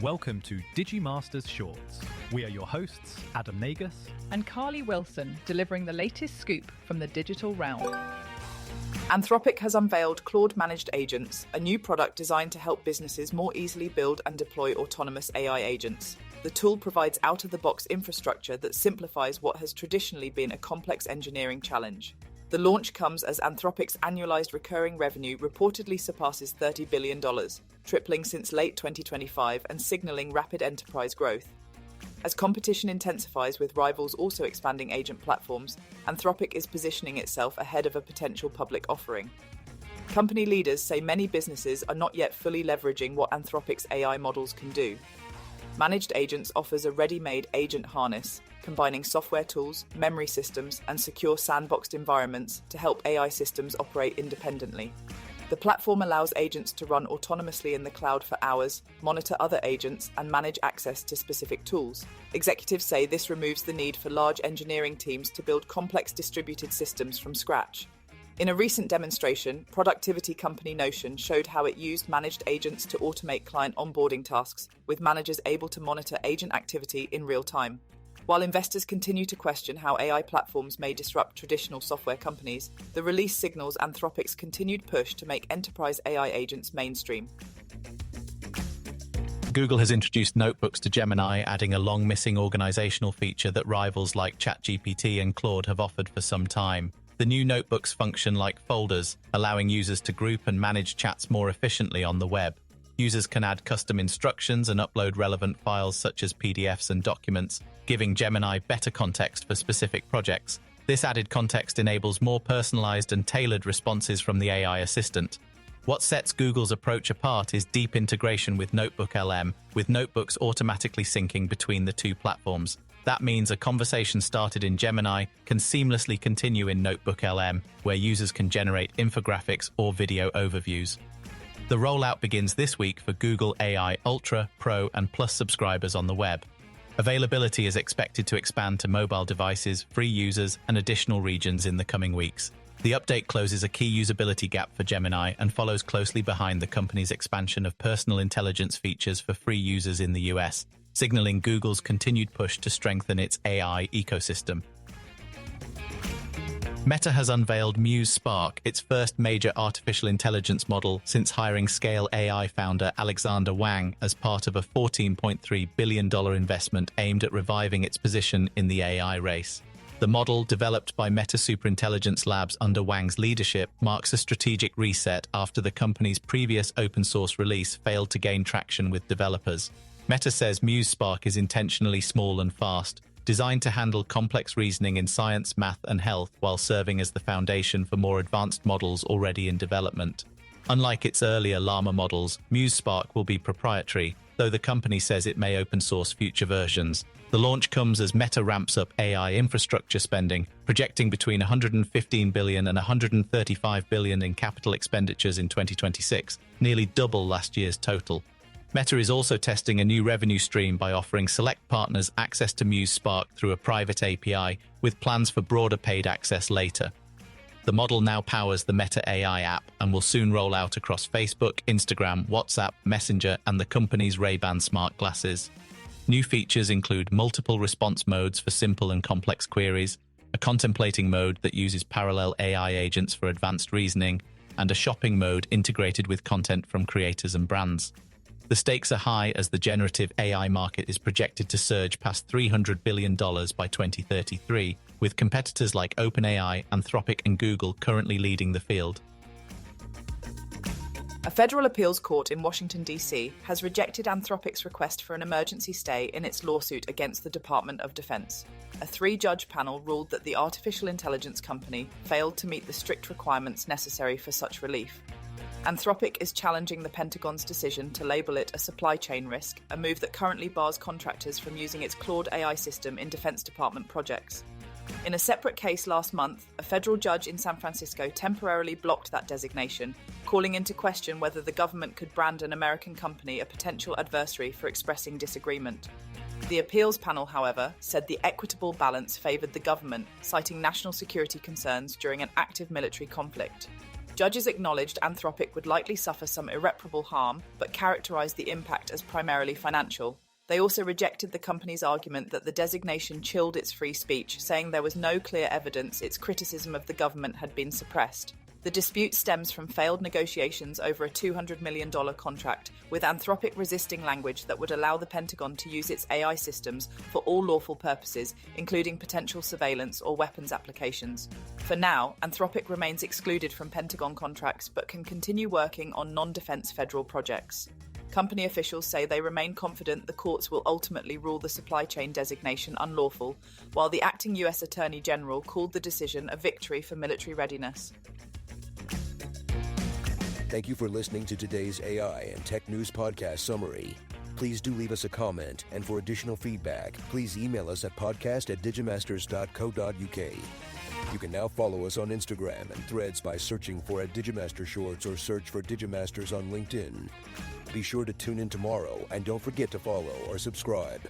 Welcome to Digimasters Shorts. We are your hosts, Adam Nagus and Carly Wilson, delivering the latest scoop from the digital realm. Anthropic has unveiled Claude Managed Agents, a new product designed to help businesses more easily build and deploy autonomous AI agents. The tool provides out-of-the-box infrastructure that simplifies what has traditionally been a complex engineering challenge. The launch comes as Anthropic's annualized recurring revenue reportedly surpasses $30 billion, tripling since late 2025 and signaling rapid enterprise growth. As competition intensifies with rivals also expanding agent platforms, Anthropic is positioning itself ahead of a potential public offering. Company leaders say many businesses are not yet fully leveraging what Anthropic's AI models can do. Managed Agents offers a ready-made agent harness, combining software tools, memory systems, and secure sandboxed environments to help AI systems operate independently. The platform allows agents to run autonomously in the cloud for hours, monitor other agents, and manage access to specific tools. Executives say this removes the need for large engineering teams to build complex distributed systems from scratch. In a recent demonstration, productivity company Notion showed how it used managed agents to automate client onboarding tasks, with managers able to monitor agent activity in real time. While investors continue to question how AI platforms may disrupt traditional software companies, the release signals Anthropic's continued push to make enterprise AI agents mainstream. Google has introduced notebooks to Gemini, adding a long-missing organizational feature that rivals like ChatGPT and Claude have offered for some time. The new notebooks function like folders, allowing users to group and manage chats more efficiently on the web. Users can add custom instructions and upload relevant files such as PDFs and documents, giving Gemini better context for specific projects. This added context enables more personalized and tailored responses from the AI assistant. What sets Google's approach apart is deep integration with Notebook LM, with notebooks automatically syncing between the two platforms. That means a conversation started in Gemini can seamlessly continue in Notebook LM, where users can generate infographics or video overviews. The rollout begins this week for Google AI Ultra, Pro, and Plus subscribers on the web. Availability is expected to expand to mobile devices, free users, and additional regions in the coming weeks. The update closes a key usability gap for Gemini and follows closely behind the company's expansion of personal intelligence features for free users in the US, signaling Google's continued push to strengthen its AI ecosystem. Meta has unveiled Muse Spark, its first major artificial intelligence model since hiring Scale AI founder Alexander Wang as part of a $14.3 billion investment aimed at reviving its position in the AI race. The model, developed by Meta Superintelligence Labs under Wang's leadership, marks a strategic reset after the company's previous open-source release failed to gain traction with developers. Meta says Muse Spark is intentionally small and fast, designed to handle complex reasoning in science, math, and health while serving as the foundation for more advanced models already in development. Unlike its earlier Llama models, Muse Spark will be proprietary, though the company says it may open source future versions. The launch comes as Meta ramps up AI infrastructure spending, projecting between $115 billion and $135 billion in capital expenditures in 2026, nearly double last year's total. Meta is also testing a new revenue stream by offering select partners access to Muse Spark through a private API, with plans for broader paid access later. The model now powers the Meta AI app and will soon roll out across Facebook, Instagram, WhatsApp, Messenger, and the company's Ray-Ban smart glasses. New features include multiple response modes for simple and complex queries, a contemplating mode that uses parallel AI agents for advanced reasoning, and a shopping mode integrated with content from creators and brands. The stakes are high as the generative AI market is projected to surge past $300 billion by 2033, with competitors like OpenAI, Anthropic, and Google currently leading the field. A federal appeals court in Washington, D.C. has rejected Anthropic's request for an emergency stay in its lawsuit against the Department of Defense. A three-judge panel ruled that the artificial intelligence company failed to meet the strict requirements necessary for such relief. Anthropic is challenging the Pentagon's decision to label it a supply chain risk, a move that currently bars contractors from using its Claude AI system in Defense Department projects. In a separate case last month, a federal judge in San Francisco temporarily blocked that designation, calling into question whether the government could brand an American company a potential adversary for expressing disagreement. The appeals panel, however, said the equitable balance favored the government, citing national security concerns during an active military conflict. Judges acknowledged Anthropic would likely suffer some irreparable harm, but characterized the impact as primarily financial. They also rejected the company's argument that the designation chilled its free speech, saying there was no clear evidence its criticism of the government had been suppressed. The dispute stems from failed negotiations over a $200 million contract, with Anthropic resisting language that would allow the Pentagon to use its AI systems for all lawful purposes, including potential surveillance or weapons applications. For now, Anthropic remains excluded from Pentagon contracts but can continue working on non-defense federal projects. Company officials say they remain confident the courts will ultimately rule the supply chain designation unlawful, while the acting US Attorney General called the decision a victory for military readiness. Thank you for listening to today's AI and Tech News Podcast summary. Please do leave us a comment, and for additional feedback, please email us at podcast@digimasters.co.uk. You can now follow us on Instagram and Threads by searching for @DigimasterShorts or search for Digimasters on LinkedIn. Be sure to tune in tomorrow, and don't forget to follow or subscribe.